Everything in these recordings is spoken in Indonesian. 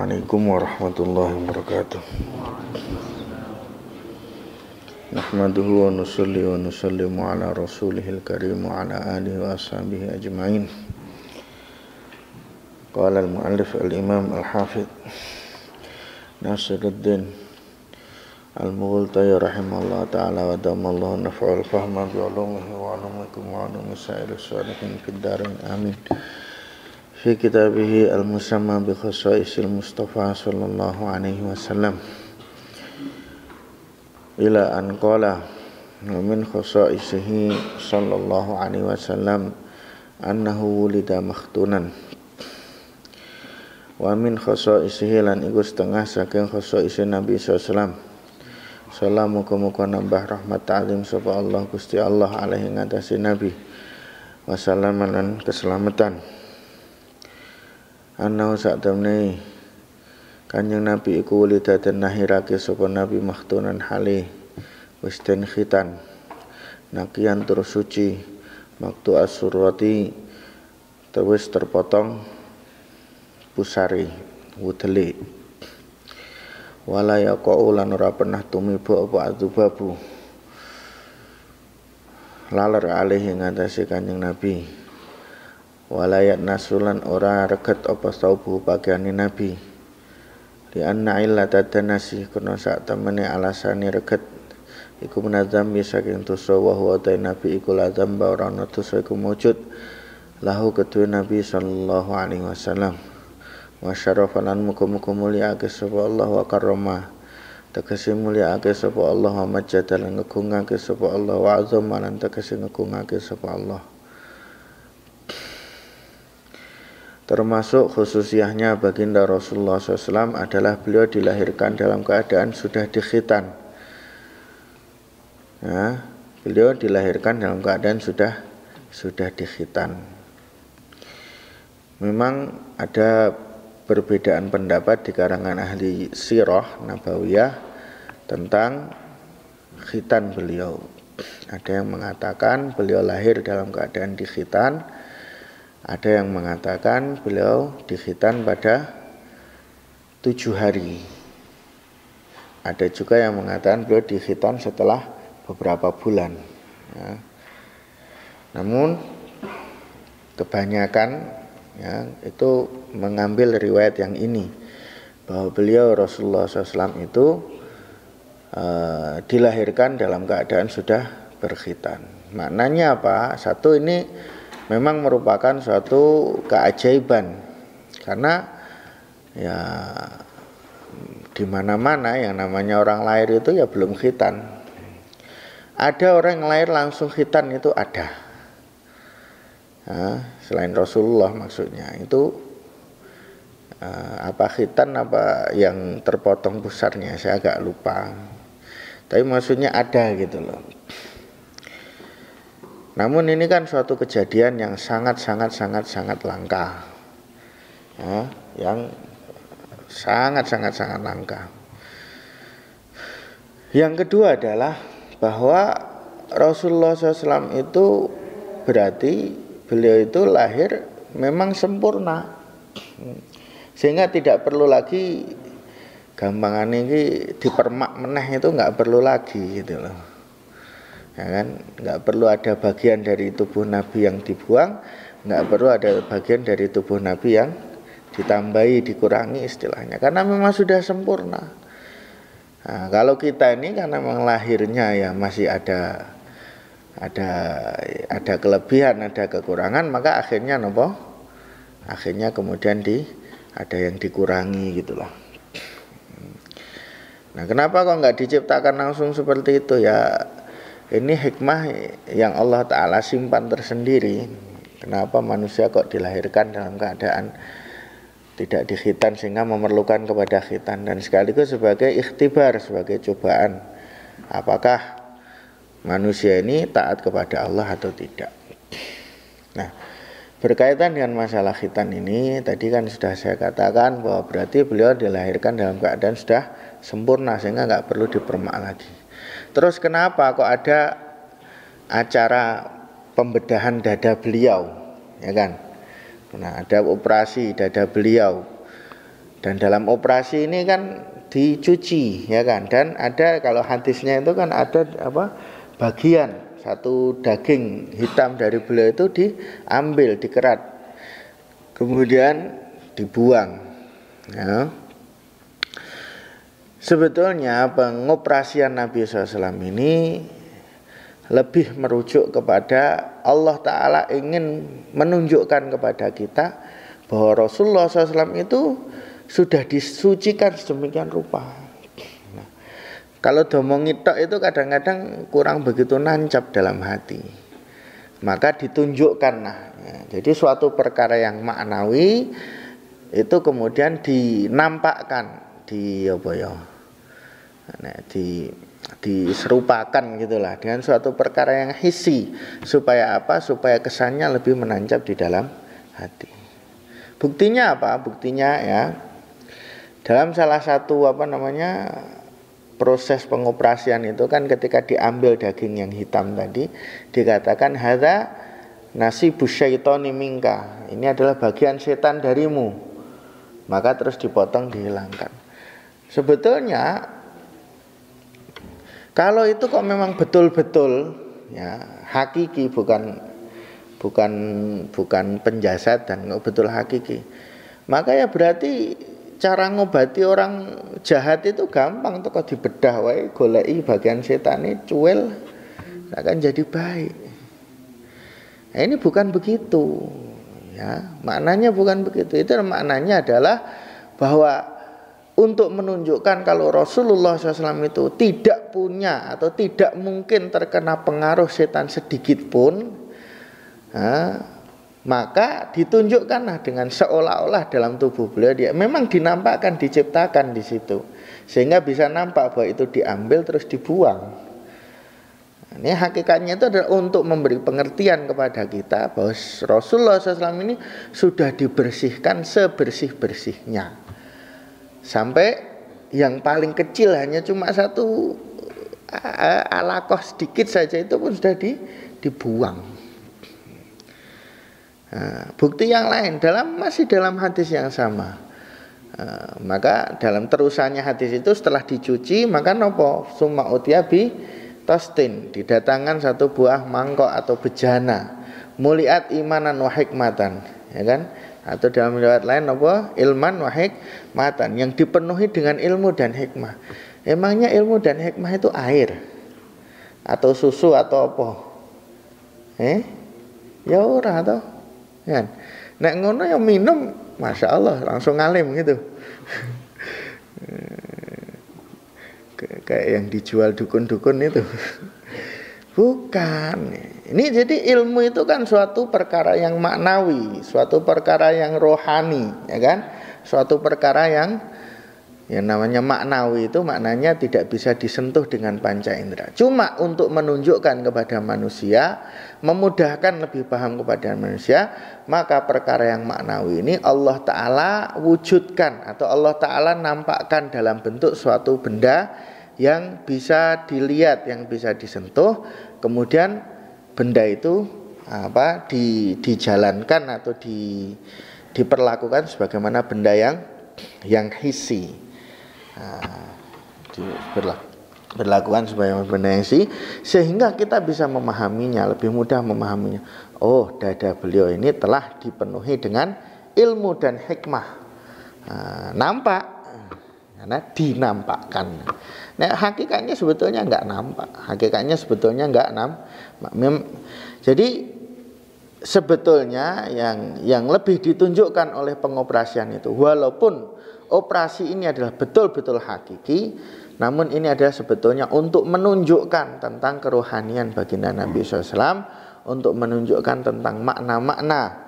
Assalamualaikum warahmatullahi wabarakatuh. Nahmaduhu wa nusalli wa nusallimu ala rasulihil karim wa ala alihi wa ashabihi ajma'in. Qala al-mu'allif al-imam al-hafidh Nasiruddin al-Mughultai rahimahullah ta'ala wa damallahu naf'al fahma bi'ulumihi wa alumikum wa alumi sa'iris salihin fid darin amin. Fi kitabihi al-musamma bi khasaisil Mustafa sallallahu alaihi wasallam ila an qala wa min khasaisihi sallallahu alaihi wasallam annahu wulida makhtunan wa min khasaisihi lan iku setengah saking khasaisi Nabi sallallahu alaihi wasallam salamu muga nambah rahmat ta'lim sapa Allah Gusti Allah alaihi ngatasi Nabi wasallam lan keselamatan. Annahu sa'tamne Kanjeng Nabi iku wulida den lahirake sapa Nabi makhtunan hale wis den khitan nakian tur suci waktu asurati terus terpotong pusari wudele wala yaqau lan ora pernah tumiba apa atubabu laler alih ngatasi Kanjeng Nabi walayat nasulan ora reget apa saubu pakaiane Nabi li anna illata tanasi kuna sak temene alasane reget iku menazam saking dosa wa huwa ta Nabi iku lazam ba ora ana dosa iku mujud lahu kedue Nabi sallallahu alaihi wasallam wa syarafalan muga-muga mulyaake sapa Allah wa karrama tegese mulyaake sapa Allah wa majjadal ngegungake sapa Allah wa azama lan tegese ngegungake sapa Allah. Termasuk khususiahnya baginda Rasulullah SAW adalah beliau dilahirkan dalam keadaan sudah dikhitan. Ya, beliau dilahirkan dalam keadaan sudah dikhitan. Memang ada perbedaan pendapat di kalangan ahli sirah nabawiyah tentang khitan beliau. Ada yang mengatakan beliau lahir dalam keadaan dikhitan. Ada yang mengatakan beliau dikhitan pada 7 hari. Ada juga yang mengatakan beliau dikhitan setelah beberapa bulan. Ya. Namun kebanyakan ya, itu mengambil riwayat yang ini bahwa beliau Rasulullah SAW itu dilahirkan dalam keadaan sudah berkhitan. Maknanya apa? Satu, ini memang merupakan suatu keajaiban karena ya di mana-mana yang namanya orang lahir itu ya belum khitan. Ada orang yang lahir langsung khitan itu ada. Nah, selain Rasulullah maksudnya itu apa khitan apa yang terpotong pusarnya saya agak lupa. Tapi maksudnya ada gitu loh. Namun ini kan suatu kejadian yang sangat langka, ya, yang sangat langka. Yang kedua adalah bahwa Rasulullah SAW itu berarti beliau itu lahir memang sempurna, sehingga tidak perlu lagi gampangan ini dipermak meneh itu nggak perlu lagi gitu loh. Ya kan, nggak perlu ada bagian dari tubuh Nabi yang dibuang, nggak perlu ada bagian dari tubuh Nabi yang ditambahi, dikurangi istilahnya, karena memang sudah sempurna. Nah, kalau kita ini karena memang lahirnya ya masih ada kelebihan, ada kekurangan, maka akhirnya nopo? Akhirnya kemudian ada yang dikurangi gitu loh. Nah, kenapa kok nggak diciptakan langsung seperti itu ya? Ini hikmah yang Allah Ta'ala simpan tersendiri. Kenapa manusia kok dilahirkan dalam keadaan tidak dikhitan sehingga memerlukan kepada khitan. Dan sekaligus sebagai ikhtibar, sebagai cobaan. Apakah manusia ini taat kepada Allah atau tidak. Nah, berkaitan dengan masalah khitan ini, tadi kan sudah saya katakan bahwa berarti beliau dilahirkan dalam keadaan sudah sempurna sehingga nggak perlu dipermak lagi. Terus kenapa kok ada acara pembedahan dada beliau, ya kan? Nah, ada operasi dada beliau. Dan dalam operasi ini kan dicuci, ya kan. Dan ada, kalau hadisnya itu kan ada bagian satu daging hitam dari beliau itu diambil, dikerat, kemudian dibuang, ya. Sebetulnya pengoperasian Nabi SAW ini lebih merujuk kepada Allah Ta'ala ingin menunjukkan kepada kita bahwa Rasulullah SAW itu sudah disucikan sedemikian rupa. Nah, kalau domongi tok itu kadang-kadang kurang begitu nancap dalam hati, maka ditunjukkan. Jadi suatu perkara yang maknawi itu kemudian dinampakkan, diserupakan gitulah dengan suatu perkara yang hissi, supaya apa? Supaya kesannya lebih menancap di dalam hati. Buktinya apa? Buktinya ya, dalam salah satu proses pengoperasian itu kan ketika diambil daging yang hitam tadi dikatakan hadza nasibus syaitani minka, ini adalah bagian setan darimu, maka terus dipotong, dihilangkan. Sebetulnya kalau itu kok memang betul-betul ya hakiki, bukan penjasad dan betul hakiki, maka ya berarti cara ngobati orang jahat itu gampang tuh, kok dibedah wae, goleki bagian setane cuel akan jadi baik. Nah, ini bukan begitu ya, maknanya bukan begitu. Itu maknanya adalah bahwa untuk menunjukkan kalau Rasulullah SAW itu tidak punya atau tidak mungkin terkena pengaruh setan sedikit pun, maka ditunjukkanlah dengan seolah-olah dalam tubuh beliau dia memang dinampakkan, diciptakan di situ, sehingga bisa nampak bahwa itu diambil terus dibuang. Ini hakikatnya itu adalah untuk memberi pengertian kepada kita bahwa Rasulullah SAW ini sudah dibersihkan sebersih-bersihnya, sampai yang paling kecil hanya cuma satu alakoh sedikit saja itu pun sudah dibuang. Bukti yang lain masih dalam hadis yang sama. Maka dalam terusannya hadis itu setelah dicuci maka nopo summa utiyabi tostin, didatangkan satu buah mangkok atau bejana muliat imanan wa hikmatan, ya kan? Atau dalam riwayat lain apa? Ilman wa hikmatan, yang dipenuhi dengan ilmu dan hikmah. Emangnya ilmu dan hikmah itu air atau susu atau apa? Ya ora toh. Kan? Nek ngono ya minum, Masya Allah langsung ngalim gitu. Kayak yang dijual dukun-dukun itu. Bukan. Ini jadi ilmu itu kan suatu perkara yang maknawi, suatu perkara yang rohani, ya kan? Suatu perkara yang namanya maknawi itu maknanya tidak bisa disentuh dengan panca indera. Cuma untuk menunjukkan kepada manusia, memudahkan lebih paham kepada manusia, maka perkara yang maknawi ini Allah Ta'ala wujudkan atau Allah Ta'ala nampakkan dalam bentuk suatu benda yang bisa dilihat, yang bisa disentuh. Kemudian benda itu dijalankan atau diperlakukan sebagaimana benda yang hissi. Berlakukan sebagai benda yang hissi, sehingga kita bisa memahaminya, lebih mudah memahaminya. Oh, dada beliau ini telah dipenuhi dengan ilmu dan hikmah. Nampak karena dinampakkan. Nah, hakikatnya sebetulnya enggak nampak. Jadi sebetulnya yang lebih ditunjukkan oleh pengoperasian itu, walaupun operasi ini adalah betul-betul hakiki, namun ini adalah sebetulnya untuk menunjukkan tentang kerohanian baginda Nabi SAW, untuk menunjukkan tentang makna-makna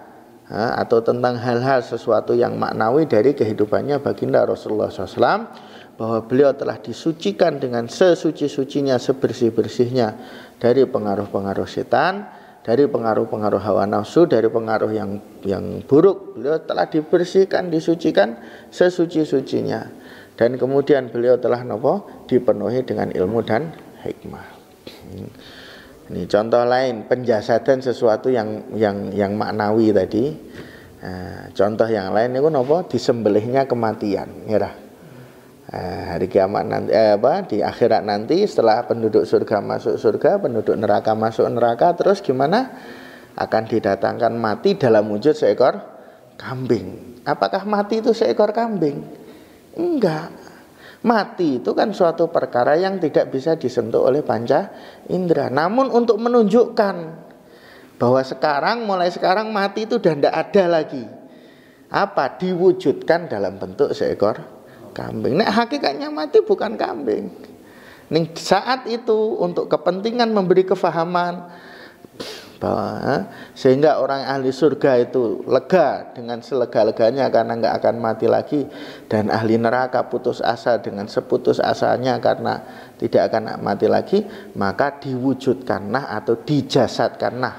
atau tentang hal-hal sesuatu yang maknawi dari kehidupannya baginda Rasulullah SAW, bahwa beliau telah disucikan dengan sesuci-sucinya, sebersih-bersihnya dari pengaruh-pengaruh setan, dari pengaruh-pengaruh hawa nafsu, dari pengaruh yang buruk. Beliau telah dibersihkan, disucikan sesuci-sucinya, dan kemudian beliau telah dipenuhi dengan ilmu dan hikmah. Ini contoh lain penjasadan sesuatu yang maknawi tadi. Contoh yang lain itu napa? Disembelihnya kematian, ya. Hari kiamat nanti di akhirat nanti, setelah penduduk surga masuk surga, penduduk neraka masuk neraka, terus gimana? Akan didatangkan mati dalam wujud seekor kambing. Apakah mati itu seekor kambing? Enggak. Mati itu kan suatu perkara yang tidak bisa disentuh oleh panca indera. Namun untuk menunjukkan bahwa mulai sekarang mati itu sudah tidak ada lagi. Apa? Diwujudkan dalam bentuk seekor kambing. Nah, hakikatnya mati bukan kambing. Nih, saat itu untuk kepentingan memberi kefahaman bahwa sehingga orang ahli surga itu lega dengan selega-leganya karena nggak akan mati lagi, dan ahli neraka putus asa dengan seputus asanya karena tidak akan mati lagi, maka diwujudkanlah atau dijasadkanlah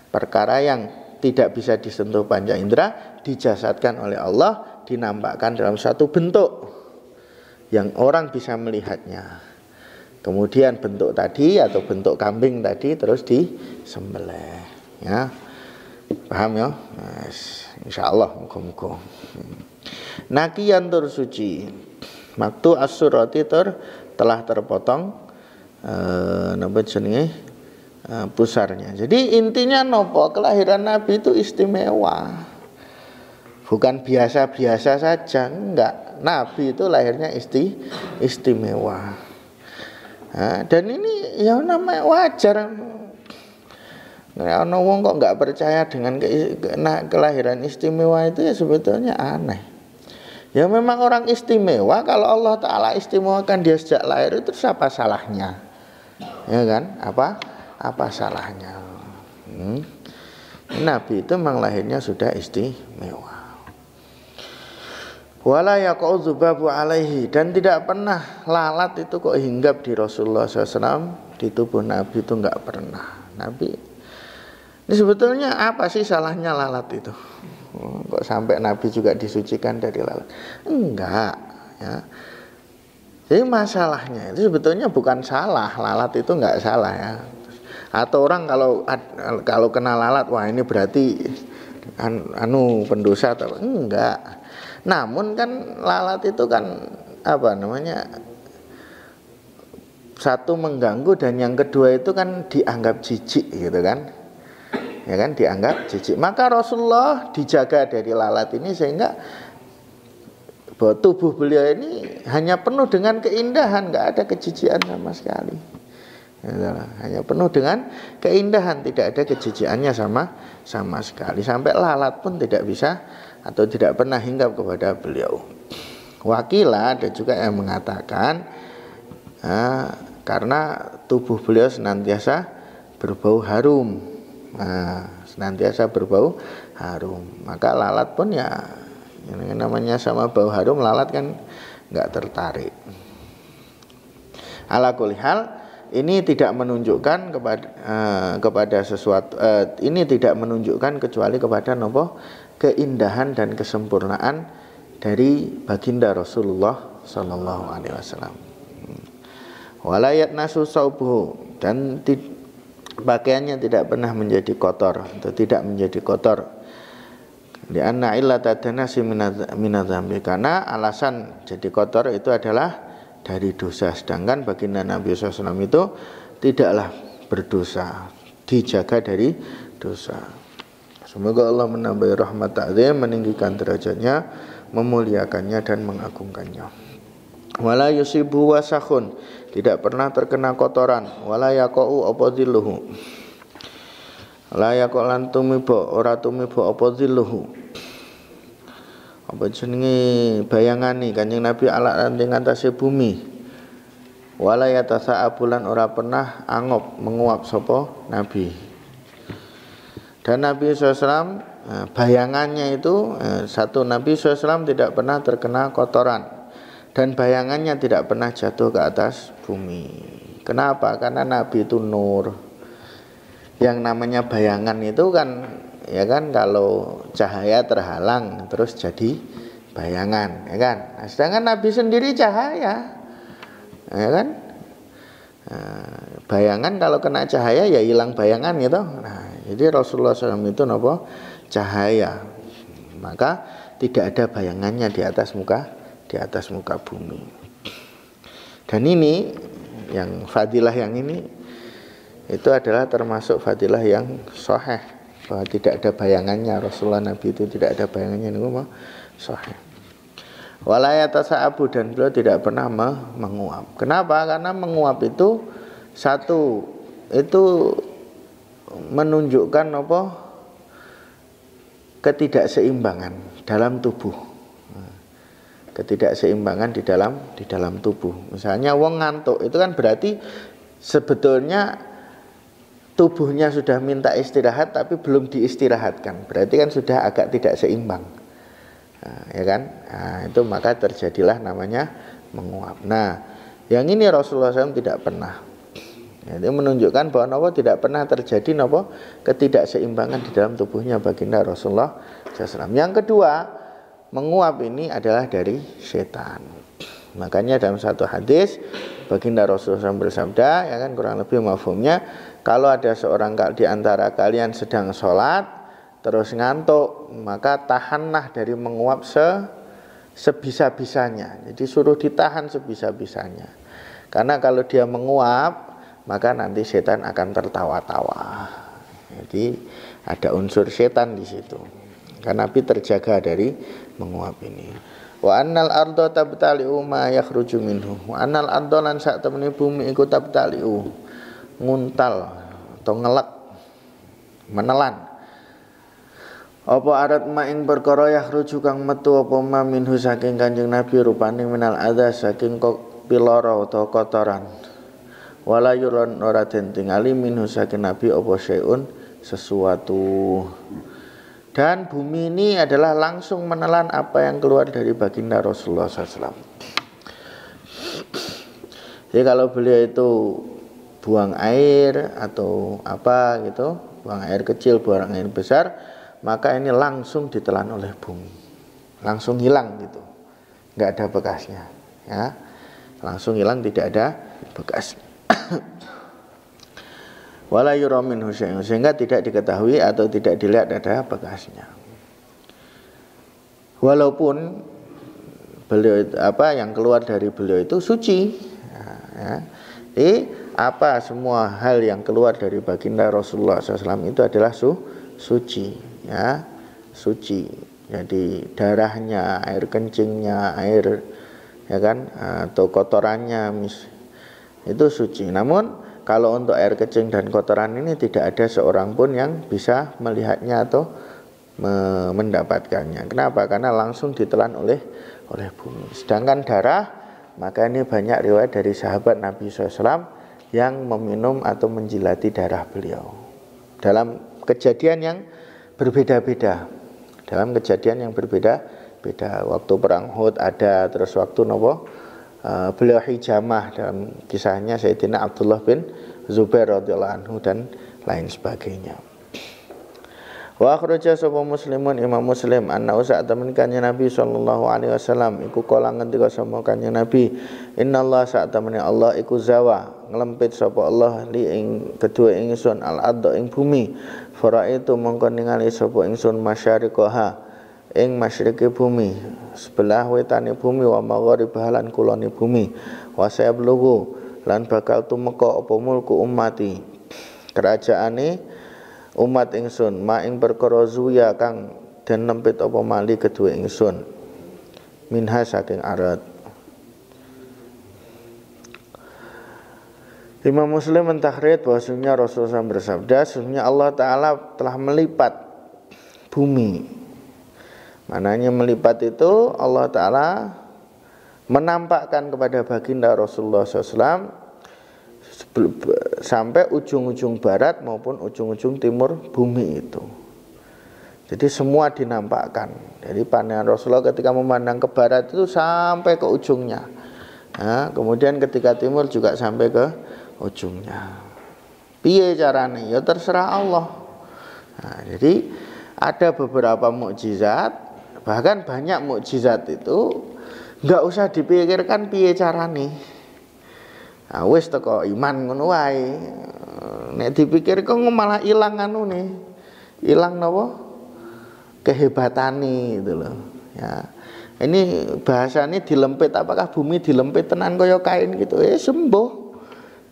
perkara yang tidak bisa disentuh panca indera, dijasadkan oleh Allah, dinampakkan dalam satu bentuk yang orang bisa melihatnya. Kemudian bentuk tadi atau bentuk kambing tadi terus disembelih, ya. Paham ya? Insyaallah muga-muga. Nakiyan tur suci. Waktu as-surati telah terpotong napa jenenge pusarnya. Jadi intinya nopo? Kelahiran Nabi itu istimewa. Bukan biasa-biasa saja, enggak. Nabi itu lahirnya istimewa. Dan ini ya namanya wajar. Nah, wong kok nggak percaya dengan kelahiran istimewa itu, ya sebetulnya aneh. Ya memang orang istimewa, kalau Allah Ta'ala istimewakan dia sejak lahir, itu apa salahnya? Ya kan? Apa salahnya? Nabi itu memang lahirnya sudah istimewa. Wala yaqau dzubabu alaihi, dan tidak pernah lalat itu kok hinggap di Rasulullah SAW, di tubuh Nabi itu enggak pernah. Nabi ini sebetulnya apa sih salahnya lalat itu? Kok sampai Nabi juga disucikan dari lalat? Enggak, ya. Jadi masalahnya itu sebetulnya bukan salah, lalat itu enggak salah, ya. Atau orang kalau kena lalat, wah ini berarti pendosa atau enggak. Namun kan lalat itu kan satu mengganggu, dan yang kedua itu kan dianggap jijik gitu kan. Ya kan, dianggap jijik. Maka Rasulullah dijaga dari lalat ini sehingga bahwa tubuh beliau ini hanya penuh dengan keindahan, enggak ada kejijikan sama sekali. Hanya penuh dengan keindahan, tidak ada kejijikannya sama sekali. Sampai lalat pun tidak bisa atau tidak pernah hinggap kepada beliau. Wakila ada juga yang mengatakan karena tubuh beliau senantiasa berbau harum, maka lalat pun ya yang namanya sama bau harum, lalat kan nggak tertarik. Ala kulli hal, ini tidak menunjukkan kepada sesuatu, ini tidak menunjukkan kecuali kepada nopo keindahan dan kesempurnaan dari baginda Rasulullah Sallallahu Alaihi Wasallam. Walayat nasu saubuhu, dan pakaiannya tidak pernah menjadi kotor atau tidak menjadi kotor. Di anna illata tanasi minadzambi, karena alasan jadi kotor itu adalah dari dosa. Sedangkan baginda Nabi SAW itu tidaklah berdosa, dijaga dari dosa. Semoga Allah menambahi rahmat ta'zim, meninggikan derajatnya, memuliakannya dan mengagungkannya. Wala yusibu wasakhun, tidak pernah terkena kotoran. Wala yaqau apa dhilluhu, la yaqau lan tumiba ora tumiba apa dhilluhu, apa jenenge bayangane Kanjeng Nabi ala ing atase bumi. Wala yatasa'abulan, ora pernah angop menguap sapa Nabi. Dan Nabi SAW bayangannya itu satu, Nabi SAW tidak pernah terkena kotoran, dan bayangannya tidak pernah jatuh ke atas bumi. Kenapa? Karena Nabi itu nur. Yang namanya bayangan itu kan, ya kan, kalau cahaya terhalang terus jadi bayangan, ya kan. Nah, sedangkan Nabi sendiri cahaya, ya kan. Bayangan kalau kena cahaya ya hilang bayangan gitu. Nah, jadi Rasulullah SAW itu napa? cahaya, maka tidak ada bayangannya di atas muka bumi. Dan ini yang fadilah yang ini itu adalah termasuk fadilah yang sahih, bahwa tidak ada bayangannya. Rasulullah Nabi itu tidak ada bayangannya, ini sahih. Wala yatasa'abu, dan beliau tidak pernah menguap. Kenapa? Karena menguap itu satu, itu menunjukkan apa? Ketidakseimbangan dalam tubuh. Ketidakseimbangan di dalam tubuh. Misalnya wong ngantuk, itu kan berarti sebetulnya tubuhnya sudah minta istirahat tapi belum diistirahatkan. Berarti kan sudah agak tidak seimbang. Ya kan? Nah, itu maka terjadilah namanya menguap. Nah, yang ini Rasulullah SAW tidak pernah. Itu menunjukkan bahwa tidak pernah terjadi ketidakseimbangan di dalam tubuhnya baginda Rasulullah SAW. Yang kedua, menguap ini adalah dari setan. Makanya dalam satu hadis baginda Rasulullah SAW bersabda, ya kan, kurang lebih mafhumnya, kalau ada seorang di antara kalian sedang sholat terus ngantuk, maka tahanlah dari menguap sebisa-bisanya. Jadi suruh ditahan sebisa-bisanya. Karena kalau dia menguap, maka nanti setan akan tertawa-tawa. Jadi ada unsur setan di situ. Karena Nabi terjaga dari menguap ini. Wa annal ardo tabtali'u ma yakhruju minhu. Wa annal ardo lan sak temene bumi iku tabtali'u, nguntal atau ngelek, menelan. Apa arat ma ing perkara yakhruju kang metu apa ma minhu saking Kanjeng Nabi rupane minal adza saking piloro utawa kotoran. Wala yuron ora den tingali minhu saking Nabi apa syai'un sesuatu. Dan bumi ini adalah langsung menelan apa yang keluar dari baginda Rasulullah SAW. Jadi kalau beliau itu buang air atau apa gitu, buang air kecil, buang air besar, maka ini langsung ditelan oleh bumi, langsung hilang gitu, nggak ada bekasnya, ya, langsung hilang, tidak ada bekas. Wala yura minhu syai'un, sehingga tidak diketahui atau tidak dilihat ada bekasnya. Walaupun beliau itu, yang keluar dari beliau itu suci, ya. Jadi semua hal yang keluar dari baginda Rasulullah SAW itu adalah suci. Ya, suci. Jadi darahnya, air kencingnya, air, ya kan, atau kotorannya itu suci. Namun kalau untuk air kencing dan kotoran ini tidak ada seorang pun yang bisa melihatnya atau mendapatkannya. Kenapa? Karena langsung ditelan oleh bumi. Sedangkan darah, maka ini banyak riwayat dari sahabat Nabi SAW yang meminum atau menjilati darah beliau dalam kejadian yang berbeda-beda. Waktu perang Uhud ada, terus waktu beliau hijamah, dalam kisahnya Sayyidina Abdullah bin Zubair radhiyallahu anhu dan lain sebagainya. Wa akhraja sapa Muslimun, Imam Muslim, anna usa temen kanjeng Nabi sallallahu alaihi wasallam iku kala ngendika sama kanjeng Nabi, innallaha sa temene Allah iku zawa, nglempit sapa Allah li ing kedua ingsun al adha ing bumi. Fara itu mongko ningali sapa ingsun masyariqaha ing masyrike bumi, sebelah wetane bumi, wa maghribah lan kulone bumi, wa sayablugu lan bakal tumeka apa mulku ummati, kerajaane umat ingsun, ma ing perkara zuya kang den nempit apa mali kedue ingsun, minha saking arat. Imam Muslim mentahrid bahwasanya Rasulullah SAW bersabda, sesungguhnya Allah Ta'ala telah melipat bumi. Mananya melipat itu Allah Ta'ala menampakkan kepada baginda Rasulullah SAW sampai ujung-ujung barat maupun ujung-ujung timur bumi itu. Jadi semua dinampakkan. Jadi pandangan Rasulullah ketika memandang ke barat itu sampai ke ujungnya. Nah, kemudian ketika timur juga sampai ke ujungnya. Piye carane? Ya terserah Allah. Nah, jadi ada beberapa mukjizat, bahkan banyak mukjizat itu enggak usah dipikirkan piye carane. Nah, wis teko iman ngono wae. Nek dipikir kok malah ilang anune. Ilang napa? kehebatane itu loh. Ya. Ini bahasanya dilempit, apakah bumi dilempit tenan kaya kain gitu? Sembuh.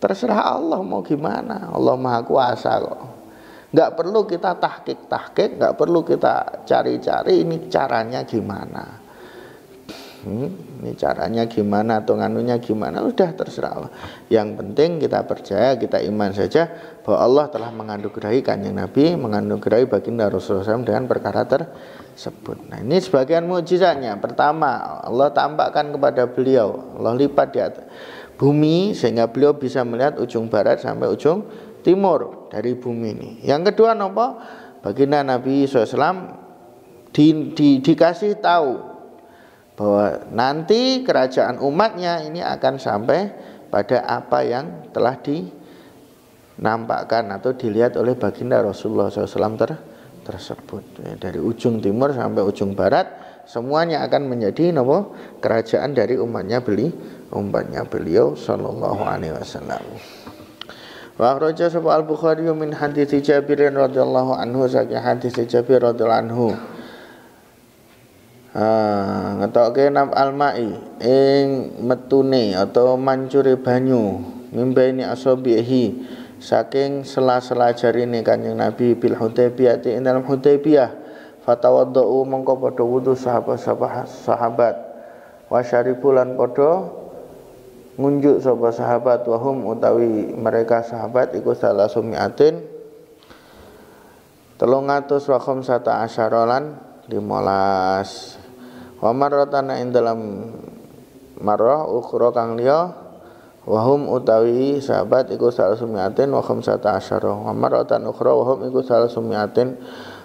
Terserah Allah mau gimana. Allah Maha Kuasa kok. Nggak perlu kita tahkik, nggak perlu kita cari-cari ini caranya gimana. Ini caranya gimana atau nganunya gimana, udah terserah Allah. Yang penting kita percaya, kita iman saja bahwa Allah telah menganugerahi Kanjeng Nabi, menganugerahi baginda Rasulullah SAW dengan perkara tersebut. Nah, ini sebagian mukjizatnya. Pertama, Allah tampakkan kepada beliau, Allah lipat di atas bumi sehingga beliau bisa melihat ujung barat sampai ujung timur dari bumi ini. Yang kedua, nopo? Baginda Nabi SAW dikasih tahu bahwa nanti kerajaan umatnya ini akan sampai pada apa yang telah dinampakkan atau dilihat oleh baginda Rasulullah SAW tersebut. Dari ujung timur sampai ujung barat semuanya akan menjadi kerajaan dari umatnya beliau sallallahu alaihi wasallam. Wa akhraja sapa al-Bukhari min hadits Jabir radhiyallahu anhu, saking hadits Jabir radhiyallahu anhu. Ngetoke nam almai ing metune atau mancure banyu mimbaini asabihi saking sela-sela jarine Kanjeng Nabi bil Hudaybiyah ing dalam Hudaybiyah. Fatawaddau mongko padha wudu sahabat wa syaribulan padha ngunjuk sapa sahabat wahum utawi mereka sahabat iku salasumiatin 300 wa khamsata asyaralan 15 wa marratan ing dalam marrah ukhra kang liya wahum utawi sahabat iku salasumiatin wa khamsata asyara wa marratan ukhra wahum iku salasumiatin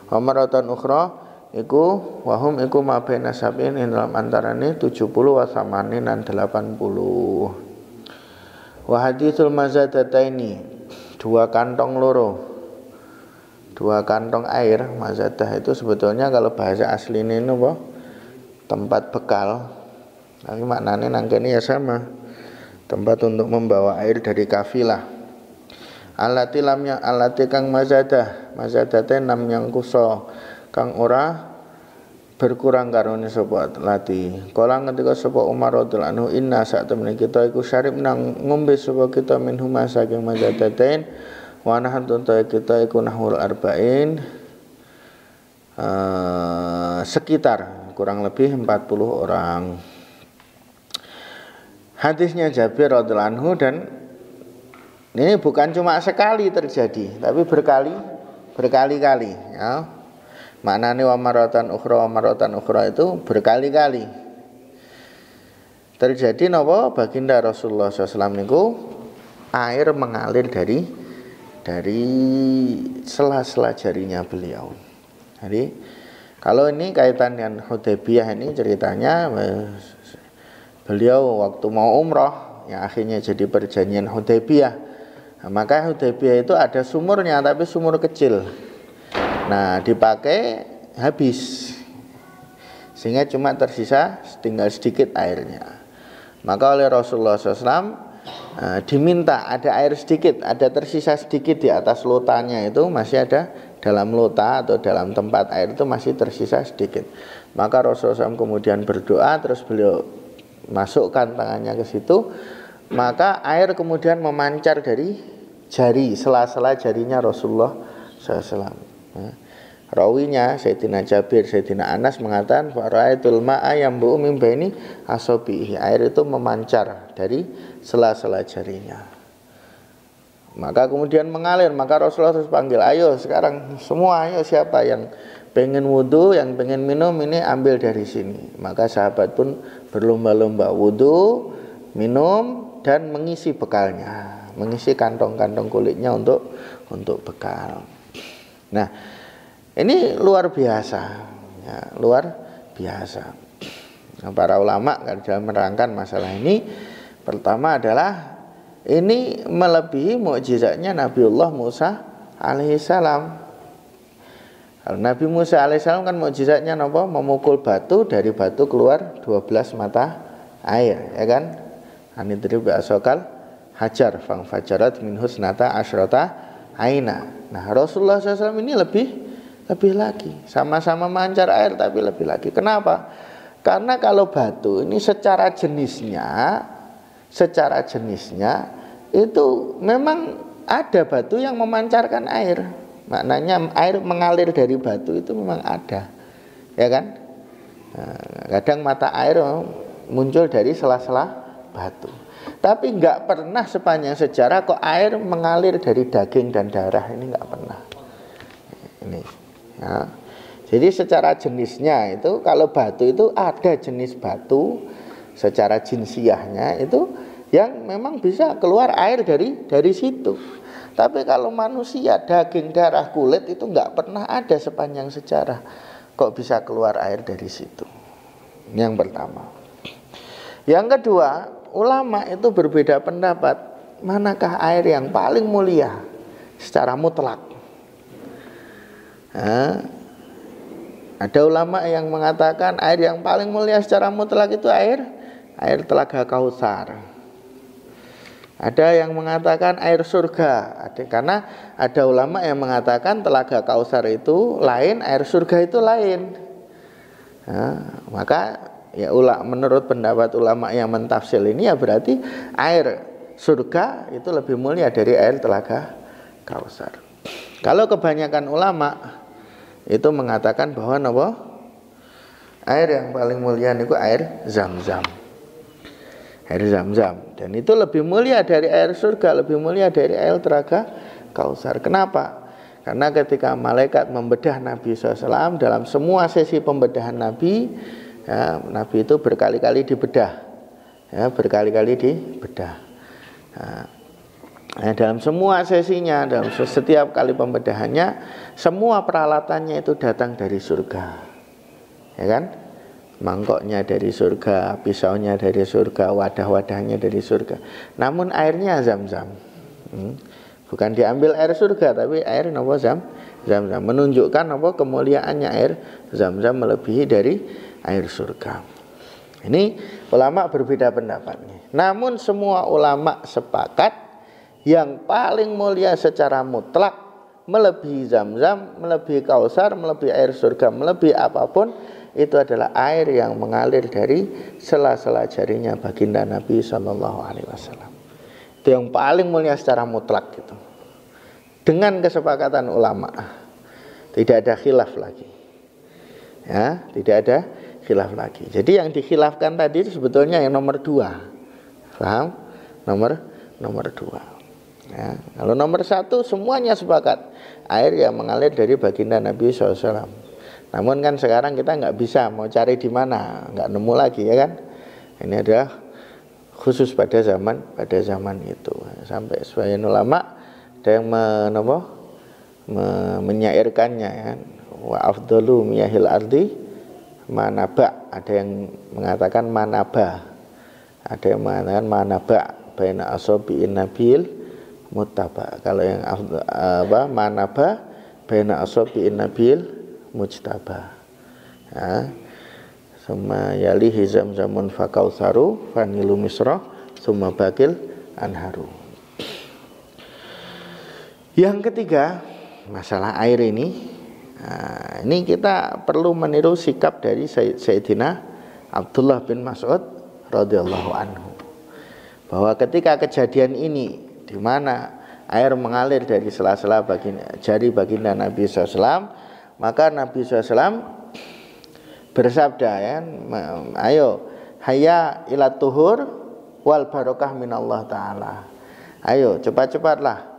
wa marratan ukhra iku wahum iku mabena sabin ing dalam antarane 70 wa samanin dan 80. Wa haditsul mazadataini, dua kantong loro, dua kantong air. Mazadah itu sebetulnya kalau bahasa aslinya ini apa? Tempat bekal. Tapi maknanya nangkene ya sama. Tempat untuk membawa air dari kafilah. Alati lamnya alati kang mazadah, mazadate nam yang kuso kang ora berkurang karone sapa lati. Kala ketika sapa Umar radhiyallahu anhu inna sak temene kita iku syarib nang ngombe sapa kita minhuma saking mazadatain wa nahantun kita iku nahul arba'in sekitar kurang lebih 40 orang. Hadisnya Jabir radhiyallahu anhu, dan ini bukan cuma sekali terjadi tapi berkali-kali ya. Maknane wa maratan ukhra itu berkali-kali terjadi napa baginda Rasulullah SAW niku air mengalir dari sela-sela jarinya beliau. Jadi kalau ini kaitan dengan Hudaybiyah ini ceritanya beliau waktu mau umroh yang akhirnya jadi perjanjian Hudaybiyah. Nah, maka Hudaybiyah itu ada sumurnya tapi sumur kecil. Nah, dipakai habis sehingga cuma tersisa tinggal sedikit airnya. Maka oleh Rasulullah SAW diminta ada air sedikit, ada tersisa sedikit di atas lotanya itu masih ada dalam lota atau dalam tempat air itu masih tersisa sedikit. Maka Rasulullah SAW kemudian berdoa, terus beliau masukkan tangannya ke situ, maka air kemudian memancar dari jari, sela-sela jarinya Rasulullah SAW. Rawinya Sayyidina Jabir, Sayyidina Anas mengatakan faraitul ma'a yambu min baini asabihi, air itu memancar dari sela-sela jarinya. Maka kemudian mengalir, maka Rasulullah terus panggil, ayo sekarang semua, ayo siapa yang pengen wudu, yang pengen minum ini ambil dari sini. Maka sahabat pun berlomba-lomba wudu, minum dan mengisi bekalnya, mengisi kantong-kantong kulitnya untuk bekal. Nah, ini luar biasa, ya, luar biasa. Nah, para ulama dalam menerangkan masalah ini, pertama adalah ini melebihi mukjizatnya Nabiullah Musa alaihissalam. Kalau Nabi Musa alaihissalam kan mukjizatnya apa? Memukul batu, dari batu keluar 12 mata air, ya kan? Anidrib asokal hajar fang fajarat min husnata asyrata aina. Nah, Rasulullah SAW ini lebih lebih lagi. Sama-sama memancar air tapi lebih lagi. Kenapa? Karena kalau batu ini secara jenisnya itu memang ada batu yang memancarkan air. Maknanya air mengalir dari batu itu memang ada, ya kan? Nah, kadang mata air muncul dari sela-sela batu. Tapi nggak pernah sepanjang sejarah kok air mengalir dari daging dan darah, ini nggak pernah. Ini, ya. Jadi secara jenisnya itu kalau batu itu ada jenis batu secara jinsiahnya itu yang memang bisa keluar air dari situ. Tapi kalau manusia daging, darah, kulit itu nggak pernah ada sepanjang sejarah kok bisa keluar air dari situ. Yang pertama. Yang kedua, ulama itu berbeda pendapat manakah air yang paling mulia secara mutlak. Nah, ada ulama yang mengatakan air yang paling mulia secara mutlak itu air telaga Kautsar. Ada yang mengatakan air surga. Karena ada ulama yang mengatakan telaga Kautsar itu lain, air surga itu lain. Nah, maka ya menurut pendapat ulama yang mentafsir ini ya berarti air surga itu lebih mulia dari air telaga Kautsar. Kalau kebanyakan ulama itu mengatakan bahwa air yang paling mulia itu air Zam-Zam. Air Zam-Zam, dan itu lebih mulia dari air surga, lebih mulia dari air telaga Kautsar. Kenapa? Karena ketika malaikat membedah Nabi SAW, dalam semua sesi pembedahan Nabi, ya, Nabi itu berkali-kali dibedah, ya, berkali-kali dibedah. Nah, dalam semua sesinya, dalam setiap kali pembedahannya, semua peralatannya itu datang dari surga, ya kan? Mangkoknya dari surga, pisaunya dari surga, wadah-wadahnya dari surga. Namun airnya Zam-Zam. Bukan diambil air surga, tapi air Zam-Zam. Menunjukkan kemuliaannya air Zam-Zam melebihi dari air surga. Ini ulama berbeda pendapat. Namun semua ulama sepakat yang paling mulia secara mutlak melebihi Zam-Zam, melebihi Kautsar, melebihi air surga, melebihi apapun, itu adalah air yang mengalir dari sela-sela jarinya baginda Nabi SAW. Itu yang paling mulia secara mutlak gitu. Dengan kesepakatan ulama, tidak ada khilaf lagi. Ya, tidak ada khilaf lagi. Jadi yang dikhilafkan tadi itu sebetulnya yang nomor 2. Paham? Nomor 2. Ya, kalau nomor 1 semuanya sepakat air yang mengalir dari baginda Nabi SAW. Namun kan sekarang kita nggak bisa mau cari di mana, nggak nemu lagi, ya kan? Ini adalah khusus pada zaman itu. Sampai sebagian ulama ada yang menyairkannya, ya. Wa afdalu miyahil ardi manaba. Ada yang mengatakan manaba. Ada yang mengatakan manaba baina asabi'in nabil muttaba. Kalau yang manaba baina asabi'in nabil mujtaba. Ya. Summa yalihi Zamzamun fa Kautsaru fa nilu misra summa bakil anharu. Yang ketiga, masalah air ini. Nah, ini kita perlu meniru sikap dari Sayyidina Abdullah bin Mas'ud radhiyallahu anhu. Bahwa ketika kejadian ini di mana air mengalir dari sela-sela jari baginda Nabi SAW, maka Nabi SAW bersabda, ya, ayo hayya ila tuhur wal barokah minallah ta'ala. Ayo cepat-cepatlah,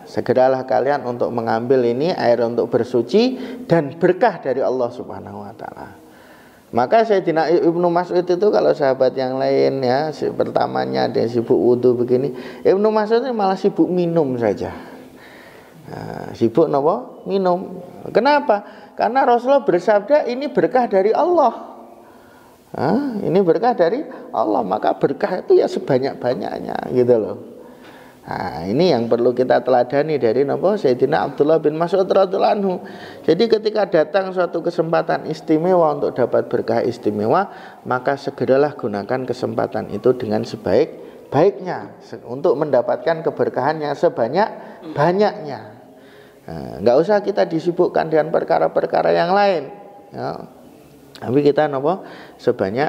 segeralah kalian untuk mengambil ini air untuk bersuci dan berkah dari Allah Subhanahu wa ta'ala. Maka Sayyidina Ibnu Mas'ud itu, kalau sahabat yang lain, ya, pertamanya dia sibuk wudhu begini, Ibnu Mas'ud itu malah sibuk minum saja. Sibuk minum. Kenapa? Karena Rasulullah bersabda ini berkah dari Allah. Ini berkah dari Allah, maka berkah itu ya sebanyak-banyaknya, gitu loh. Nah, ini yang perlu kita teladani dari Sayyidina Abdullah bin Mas'ud radhiyallahu anhu. Jadi ketika datang suatu kesempatan istimewa untuk dapat berkah istimewa, maka segeralah gunakan kesempatan itu dengan sebaik-baiknya untuk mendapatkan keberkahan yang sebanyak-banyaknya. Nggak usah kita disibukkan dengan perkara-perkara yang lain ya. Tapi kita sebanyak